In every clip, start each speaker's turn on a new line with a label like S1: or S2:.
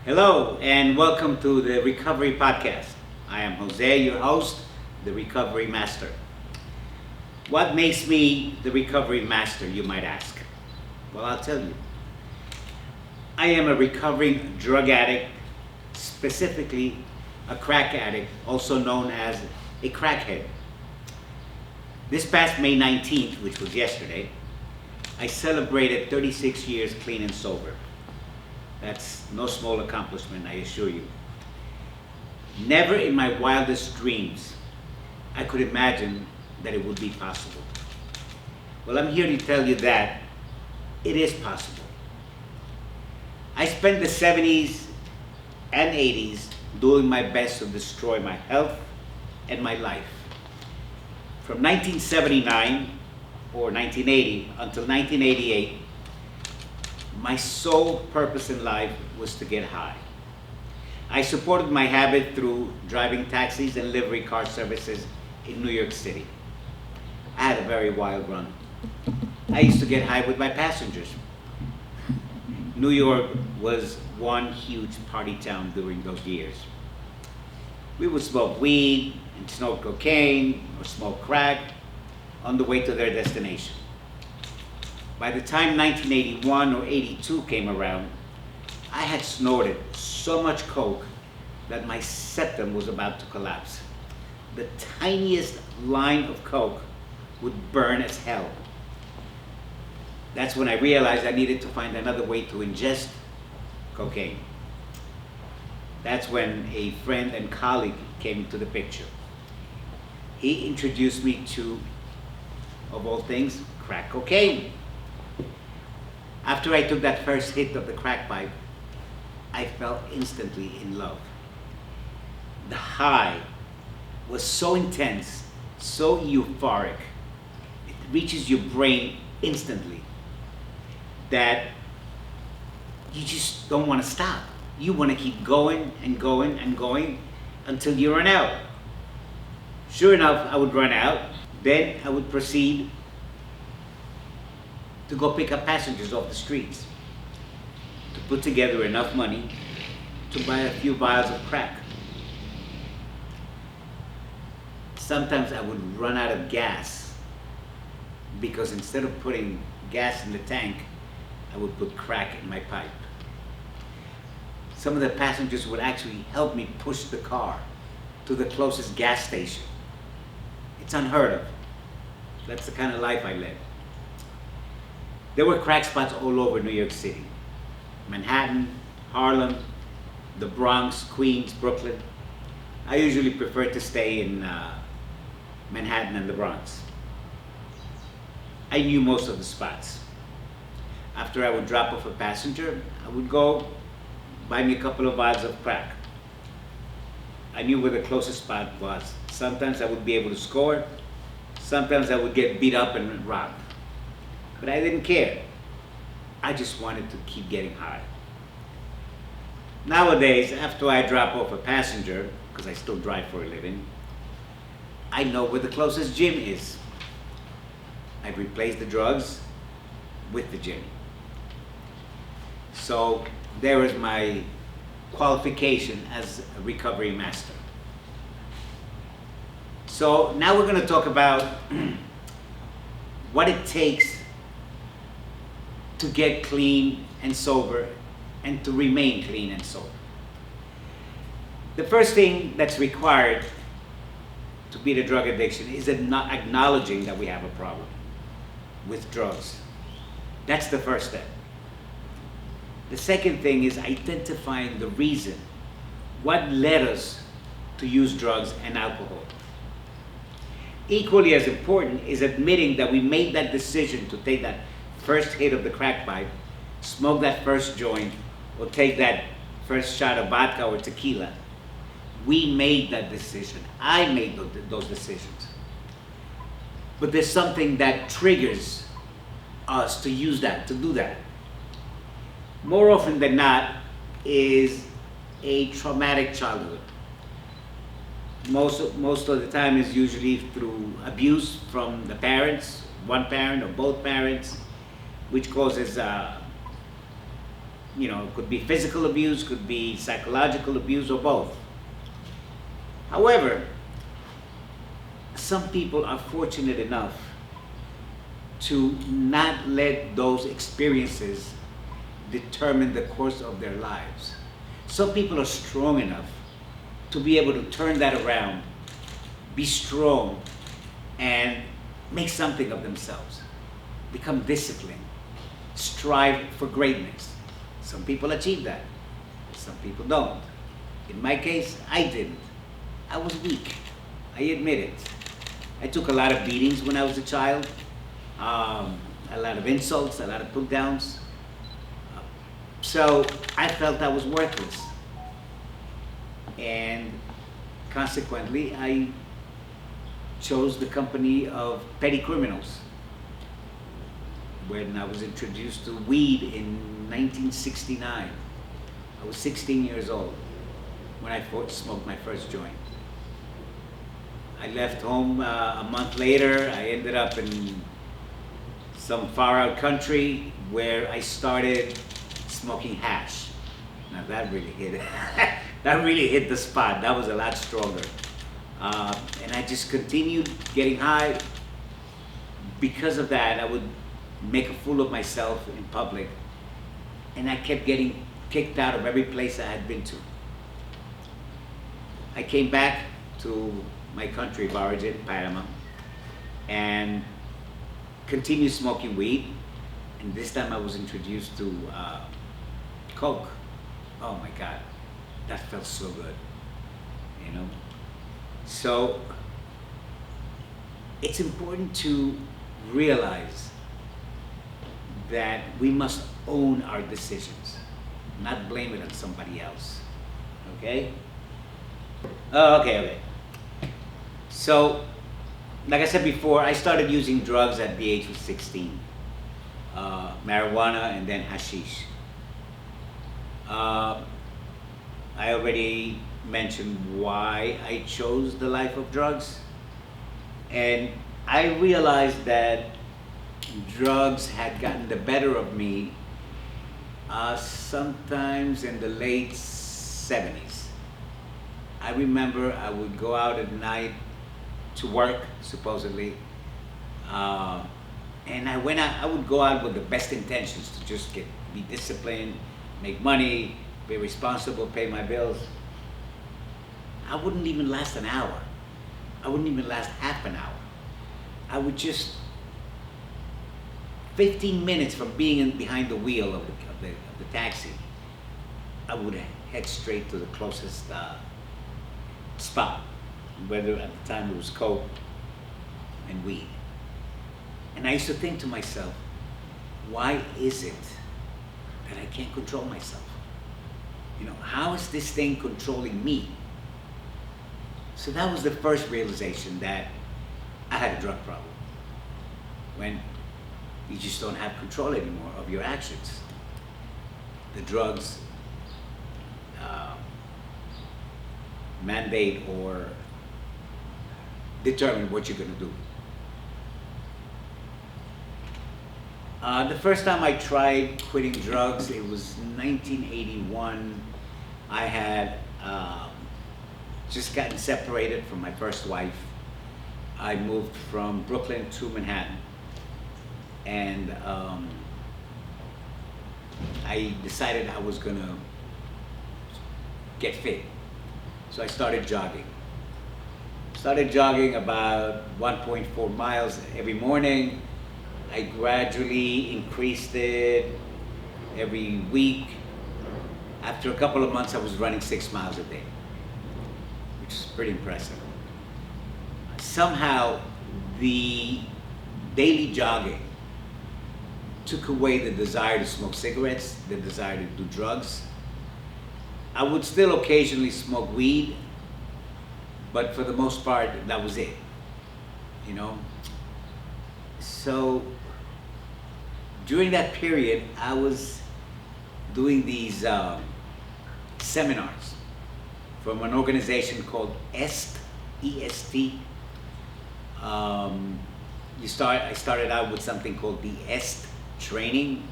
S1: Hello, and welcome to the Recovery Podcast. I am Jose, your host, the Recovery Master. What makes me the Recovery Master, you might ask? Well, I'll tell you. I am a recovering drug addict, specifically a crack addict, also known as a crackhead. This past May 19th, which was yesterday, I celebrated 36 years clean and sober. That's no small accomplishment, I assure you. Never in my wildest dreams I could imagine that it would be possible. Well, I'm here to tell you that it is possible. I spent the 70s and 80s doing my best to destroy my health and my life. From 1979 or 1980 until 1988, my sole purpose in life was to get high. I supported my habit through driving taxis and livery car services in New York City. I had a very wild run. I used to get high with my passengers. New York was one huge party town during those years. We would smoke weed and smoke cocaine or smoke crack on the way to their destination. By the time 1981 or 82 came around, I had snorted so much coke that my septum was about to collapse. The tiniest line of coke would burn as hell. That's when I realized I needed to find another way to ingest cocaine. That's when a friend and colleague came into the picture. He introduced me to, of all things, crack cocaine. After I took that first hit of the crack pipe, I fell instantly in love. The high was so intense, so euphoric, it reaches your brain instantly, that you just don't want to stop. You want to keep going and going and going until you run out. Sure enough, I would run out. Then I would proceed to go pick up passengers off the streets, to put together enough money to buy a few vials of crack. Sometimes I would run out of gas because instead of putting gas in the tank, I would put crack in my pipe. Some of the passengers would actually help me push the car to the closest gas station. It's unheard of. That's the kind of life I led. There were crack spots all over New York City. Manhattan, Harlem, the Bronx, Queens, Brooklyn. I usually prefer to stay in Manhattan and the Bronx. I knew most of the spots. After I would drop off a passenger, I would go buy me a couple of vials of crack. I knew where the closest spot was. Sometimes I would be able to score. Sometimes I would get beat up and robbed. But I didn't care. I just wanted to keep getting high. Nowadays, after I drop off a passenger, because I still drive for a living, I know where the closest gym is. I replace the drugs with the gym. So there is my qualification as a recovery master. So now we're going to talk about what it takes to get clean and sober and to remain clean and sober. The first thing that's required to beat a drug addiction is not acknowledging that we have a problem with drugs. That's the first step. The second thing is identifying the reason, what led us to use drugs and alcohol. Equally as important is admitting that we made that decision to take that first hit of the crack pipe, smoke that first joint, or take that first shot of vodka or tequila. We made that decision. I made those decisions. But there's something that triggers us to use that, to do that. More often than not is a traumatic childhood. Most of the time is usually through abuse from the parents, one parent or both parents, which causes it could be physical abuse, could be psychological abuse, or both. However, some people are fortunate enough to not let those experiences determine the course of their lives. Some people are strong enough to be able to turn that around, be strong, and make something of themselves, become disciplined, strive for greatness. Some people achieve that, some people don't. In my case, I didn't. I was weak, I admit it. I took a lot of beatings when I was a child, a lot of insults, a lot of put downs. So I felt I was worthless. And consequently, I chose the company of petty criminals. When I was introduced to weed in 1969, I was 16 years old when I smoked my first joint. I left home a month later. I ended up in some far out country where I started smoking hash. Now that really hit it. That really hit the spot. That was a lot stronger. And I just continued getting high. Because of that, I would make a fool of myself in public, and I kept getting kicked out of every place I had been to. I came back to my country of origin, Panama, and continued smoking weed, and this time I was introduced to Coke. Oh my God, that felt so good, So it's important to realize that we must own our decisions, not blame it on somebody else. Okay? Okay. So, like I said before, I started using drugs at the age of 16. Marijuana and then hashish. I already mentioned why I chose the life of drugs. And I realized that drugs had gotten the better of me sometimes in the late 70s. I remember I would go out at night to work, supposedly, and I would go out with the best intentions to just be disciplined, make money, be responsible, pay my bills. I wouldn't even last an hour. I wouldn't even last half an hour. I would just 15 minutes from being behind the wheel of the taxi, I would head straight to the closest spot, whether at the time it was coke and weed. And I used to think to myself, why is it that I can't control myself? How is this thing controlling me? So that was the first realization that I had a drug problem. When you just don't have control anymore of your actions. The drugs mandate or determine what you're going to do. The first time I tried quitting drugs, it was 1981. I had just gotten separated from my first wife. I moved from Brooklyn to Manhattan. And I decided I was gonna get fit. So I started jogging. Started jogging about 1.4 miles every morning. I gradually increased it every week. After a couple of months, I was running 6 miles a day, which is pretty impressive. Somehow, the daily jogging took away the desire to smoke cigarettes, the desire to do drugs. I would still occasionally smoke weed, but for the most part, that was it, So during that period, I was doing these seminars from an organization called EST, E-S-T. I started out with something called the EST training.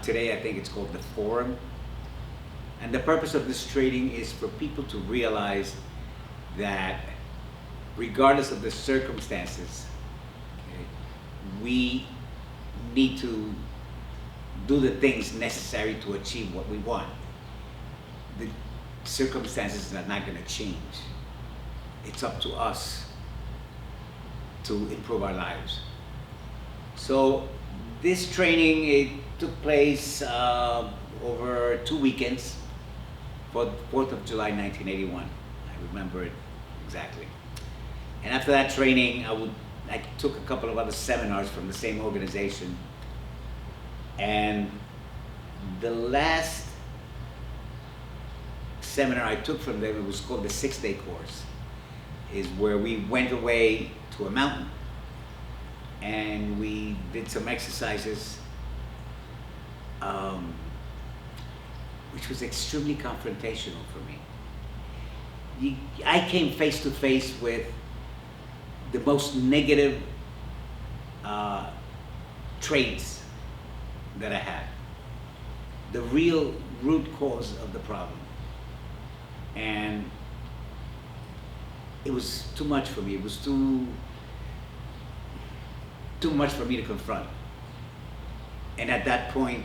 S1: Today I think it's called the Forum. And the purpose of this training is for people to realize that regardless of the circumstances, okay, we need to do the things necessary to achieve what we want. The circumstances are not going to change. It's up to us to improve our lives. So this training, it took place over 2 weekends for the 4th of July 1981. I remember it exactly. And after that training, I took a couple of other seminars from the same organization. And the last seminar I took from them, it was called the 6-day course, is where we went away to a mountain and we did some exercises, which was extremely confrontational for me. I came face to face with the most negative traits that I had, the real root cause of the problem. And it was too much for me. It was too much for me to confront. And at that point,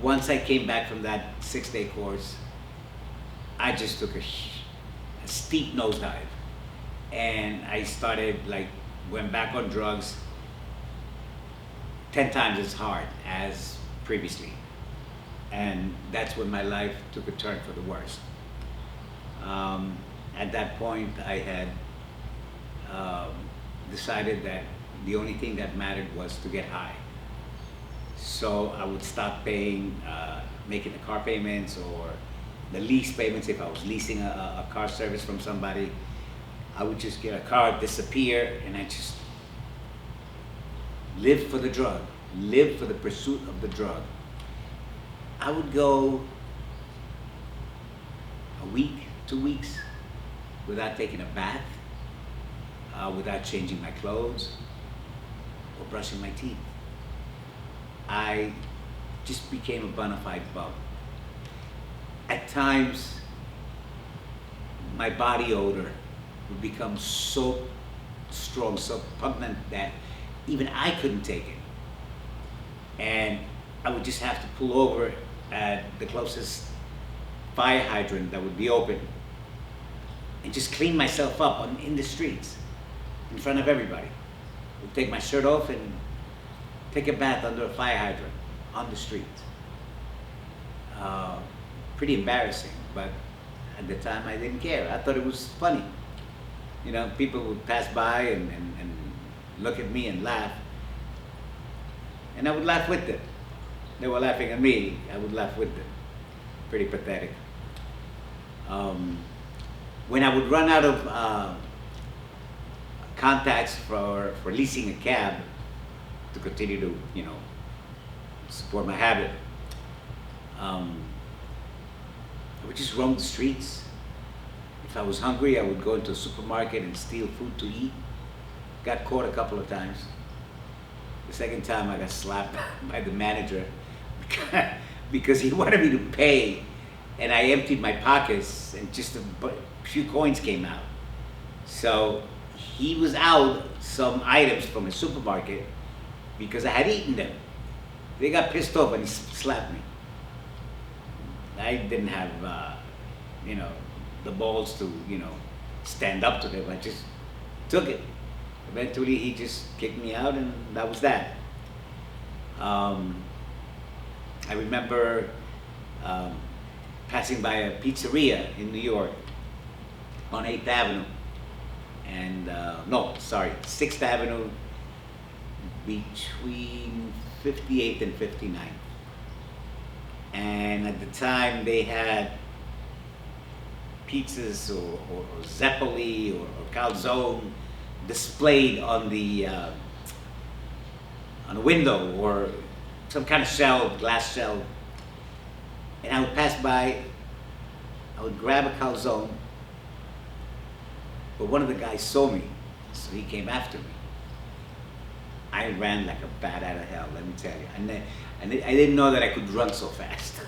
S1: once I came back from that 6-day course, I just took a steep nosedive. And I went back on drugs 10 times as hard as previously. And that's when my life took a turn for the worst. At that point, I had decided that the only thing that mattered was to get high. So I would stop making the car payments or the lease payments. If I was leasing a car service from somebody, I would just get a car, disappear, and I just live for the drug, live for the pursuit of the drug. I would go a week, 2 weeks, without taking a bath, without changing my clothes, or brushing my teeth. I just became a bona fide bum. At times, my body odor would become so strong, so pungent that even I couldn't take it. And I would just have to pull over at the closest fire hydrant that would be open and just clean myself up in the streets in front of everybody. I would take my shirt off and take a bath under a fire hydrant on the street. Pretty embarrassing, but at the time I didn't care. I thought it was funny. You know, people would pass by and look at me and laugh, and I would laugh with them. They were laughing at me, I would laugh with them. Pretty pathetic. When I would run out of contacts for leasing a cab to continue to, support my habit, I would just roam the streets. If I was hungry, I would go into a supermarket and steal food to eat. Got caught a couple of times. The second time I got slapped by the manager because he wanted me to pay, and I emptied my pockets and just a few coins came out. So he was out some items from the supermarket because I had eaten them. They got pissed off and he slapped me. I didn't have, the balls to, stand up to them. I just took it. Eventually he just kicked me out and that was that. I remember passing by a pizzeria in New York on 8th Avenue and, 6th Avenue between 58th and 59th. And at the time they had pizzas or Zeppoli or calzone displayed on the window or some kind of shelf, glass shelf. And I would pass by, I would grab a calzone, but one of the guys saw me, so he came after me. I ran like a bat out of hell, let me tell you. I didn't know that I could run so fast.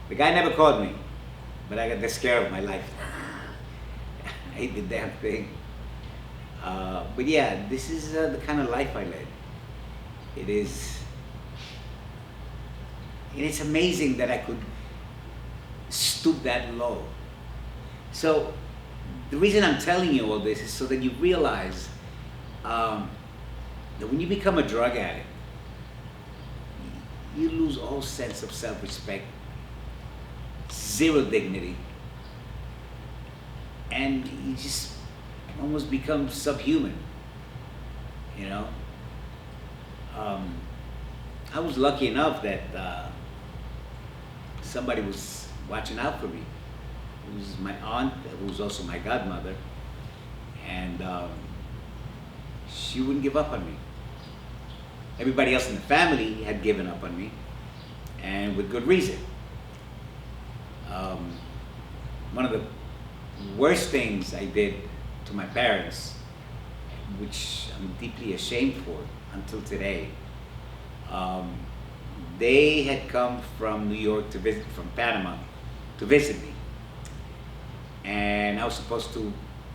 S1: The guy never caught me, but I got the scare of my life. I hate the damn thing. But yeah, this is the kind of life I led. It is, and it's amazing that I could stoop that low. So the reason I'm telling you all this is so that you realize that when you become a drug addict, you lose all sense of self-respect, zero dignity, and you just almost become subhuman, you know? I was lucky enough that somebody was watching out for me. It was my aunt, who was also my godmother, and she wouldn't give up on me. Everybody else in the family had given up on me, and with good reason. One of the worst things I did to my parents, which I'm deeply ashamed for until today, they had come from New York to visit, from Panama, to visit me. And I was supposed to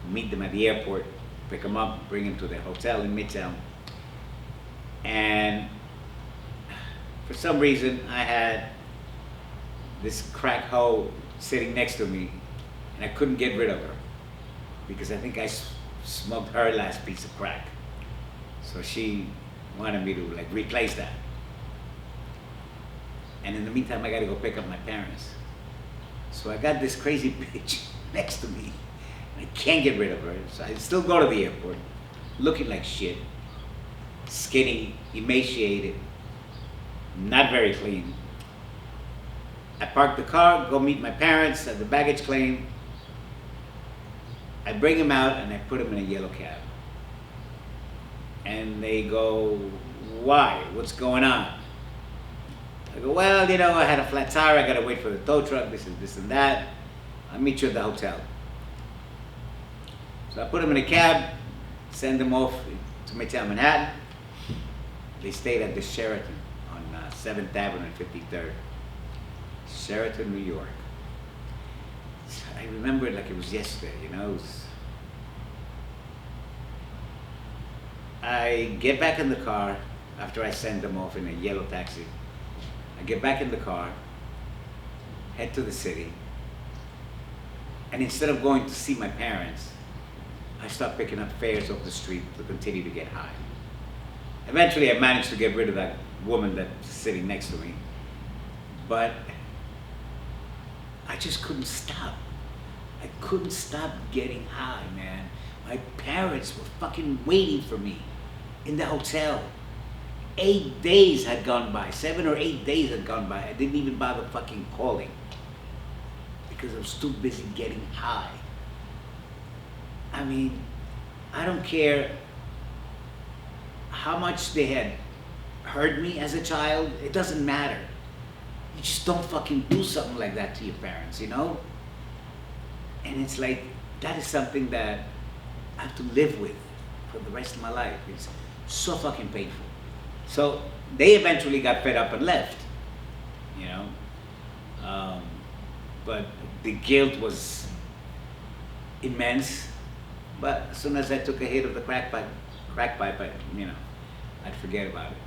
S1: meet them at the airport, pick them up, bring them to their hotel in Midtown. And for some reason, I had this crack hoe sitting next to me, and I couldn't get rid of her because I think I smoked her last piece of crack. So she wanted me to like replace that. And in the meantime, I got to go pick up my parents. So I got this crazy bitch next to me, and I can't get rid of her. So I still go to the airport, looking like shit, skinny, emaciated, not very clean. I park the car, go meet my parents at the baggage claim. I bring them out and I put them in a yellow cab. And they go, why? What's going on? I go, well, you know, I had a flat tire, I gotta wait for the tow truck, this and that. I'll meet you at the hotel. So I put them in a cab, send them off to Midtown Manhattan. They stayed at the Sheraton on 7th Avenue and 53rd. Sheraton, New York. I remember it like it was yesterday, you know. I get back in the car after I send them off in a yellow taxi. I get back in the car, head to the city, and instead of going to see my parents, I start picking up fares off the street to continue to get high. Eventually I managed to get rid of that woman that's sitting next to me, but I just couldn't stop. I couldn't stop getting high, man. My parents were fucking waiting for me in the hotel. 8 days had gone by, 7 or 8 days had gone by. I didn't even bother fucking calling because I was too busy getting high. I mean, I don't care how much they had hurt me as a child, it doesn't matter. You just don't fucking do something like that to your parents, you know? And it's like, that is something that I have to live with for the rest of my life. It's so fucking painful. So they eventually got fed up and left, you know? But the guilt was immense. But as soon as I took a hit of the crack pipe, I'd forget about it.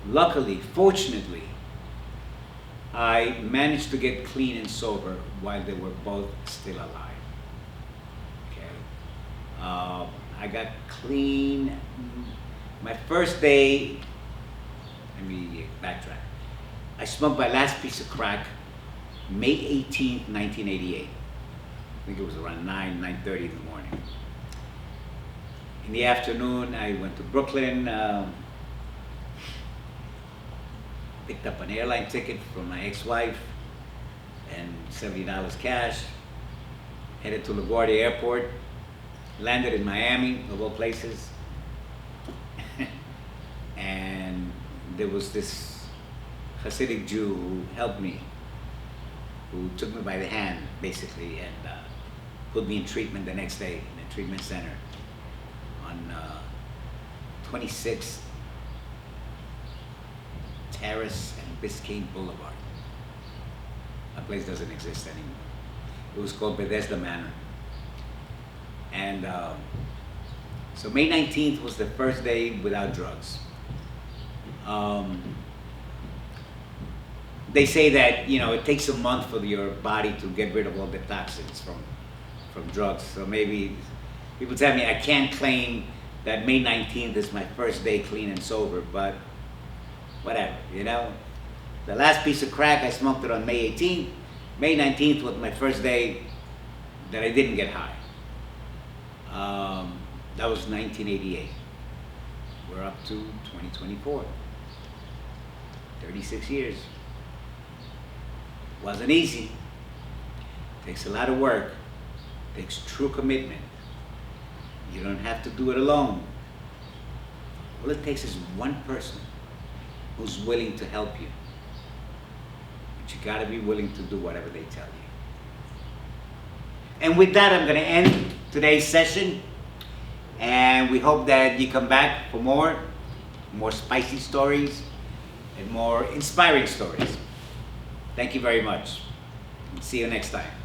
S1: Luckily, fortunately, I managed to get clean and sober while they were both still alive. Okay, I got clean. My first day, let me backtrack. I smoked my last piece of crack May 18th, 1988. I think it was around 9:30 in the morning. In the afternoon, I went to Brooklyn, picked up an airline ticket from my ex-wife and $70 cash, headed to LaGuardia Airport, landed in Miami, of all places, and there was this Hasidic Jew who helped me, who took me by the hand, basically, and put me in treatment the next day in a treatment center on 26 Terrace and Biscayne Boulevard. That place doesn't exist anymore. It was called Bethesda Manor. And so May 19th was the first day without drugs. They say that, it takes a month for your body to get rid of all the toxins from drugs. So maybe people tell me I can't claim that May 19th is my first day clean and sober, but whatever, The last piece of crack, I smoked it on May 18th. May 19th was my first day that I didn't get high. That was 1988. We're up to 2024. 36 years. Wasn't easy. Takes a lot of work. Takes true commitment. You don't have to do it alone. All it takes is one person who's willing to help you. But you gotta be willing to do whatever they tell you. And with that, I'm gonna end today's session. And we hope that you come back for more spicy stories and more inspiring stories. Thank you very much. See you next time.